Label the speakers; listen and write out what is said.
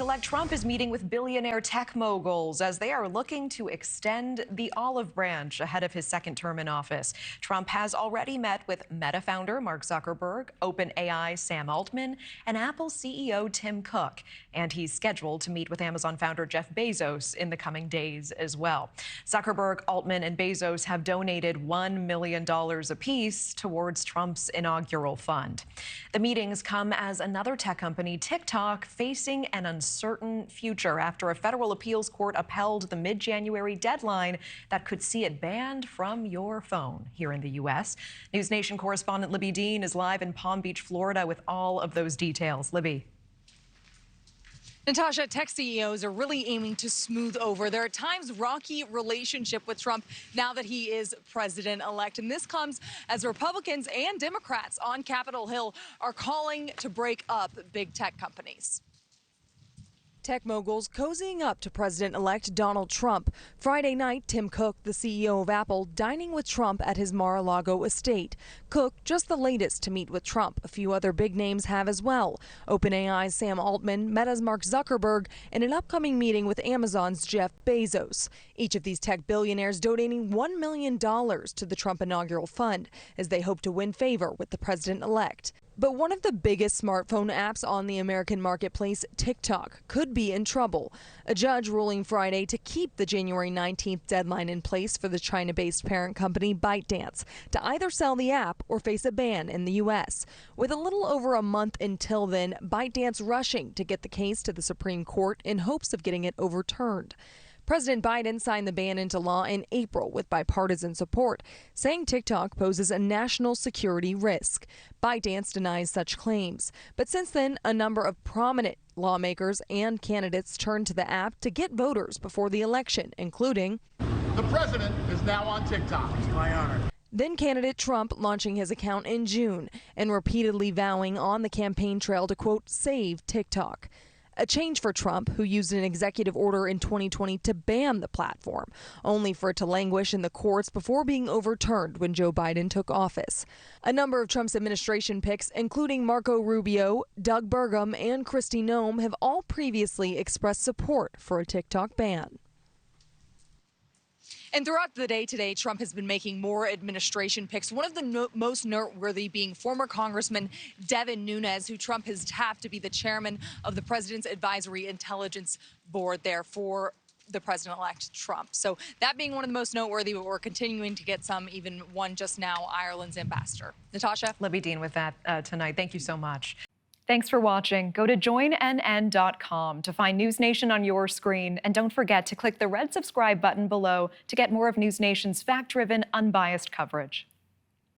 Speaker 1: Elect Trump is meeting with billionaire tech moguls as they are looking to extend the olive branch ahead of his second term in office. Trump has already met with Meta founder Mark Zuckerberg, OpenAI Sam Altman, and Apple CEO Tim Cook. And he's scheduled to meet with Amazon founder Jeff Bezos in the coming days as well. Zuckerberg, Altman, and Bezos have donated $1 million apiece towards Trump's inaugural fund. The meetings come as another tech company, TikTok, facing an uncertain future after a federal appeals court upheld the mid-January deadline that could see it banned from your phone here in the U.S. NewsNation correspondent Libby Dean is live in Palm Beach, Florida with all of those details. Libby.
Speaker 2: Natasha, tech CEOs are really aiming to smooth over their at times rocky relationship with Trump now that he is president-elect. And this comes as Republicans and Democrats on Capitol Hill are calling to break up big tech companies. Tech moguls cozying up to President-elect Donald Trump. Friday night, Tim Cook, the CEO of Apple, dining with Trump at his Mar-a-Lago estate. Cook, just the latest to meet with Trump. A few other big names have as well. OpenAI's Sam Altman, Meta's Mark Zuckerberg, and an upcoming meeting with Amazon's Jeff Bezos. Each of these tech billionaires donating $1 million to the Trump inaugural fund as they hope to win favor with the president-elect. But one of the biggest smartphone apps on the American marketplace, TikTok, could be in trouble. A judge ruling Friday to keep the January 19th deadline in place for the China-based parent company ByteDance to either sell the app or face a ban in the U.S. With a little over a month until then, ByteDance rushing to get the case to the Supreme Court in hopes of getting it overturned. President Biden signed the ban into law in April with bipartisan support, saying TikTok poses a national security risk. ByteDance denies such claims. But since then, a number of prominent lawmakers and candidates turned to the app to get voters before the election, including
Speaker 3: the president is now on TikTok. It's my honor.
Speaker 2: Then candidate Trump launching his account in June and repeatedly vowing on the campaign trail to, quote, save TikTok. A change for Trump, who used an executive order in 2020 to ban the platform, only for it to languish in the courts before being overturned when Joe Biden took office. A number of Trump's administration picks, including Marco Rubio, Doug Burgum, and Kristi Noem, have all previously expressed support for a TikTok ban. And throughout the day today, Trump has been making more administration picks, one of the most noteworthy being former Congressman Devin Nunes, who Trump has tapped to be the chairman of the President's Advisory Intelligence Board there for the president-elect Trump. So that being one of the most noteworthy, but we're continuing to get some, even one just now, Ireland's ambassador. Natasha?
Speaker 1: Libby Dean with that tonight. Thank you so much. Thanks for watching. Go to joinnn.com to find NewsNation on your screen. And don't forget to click the red subscribe button below to get more of NewsNation's fact-driven, unbiased coverage.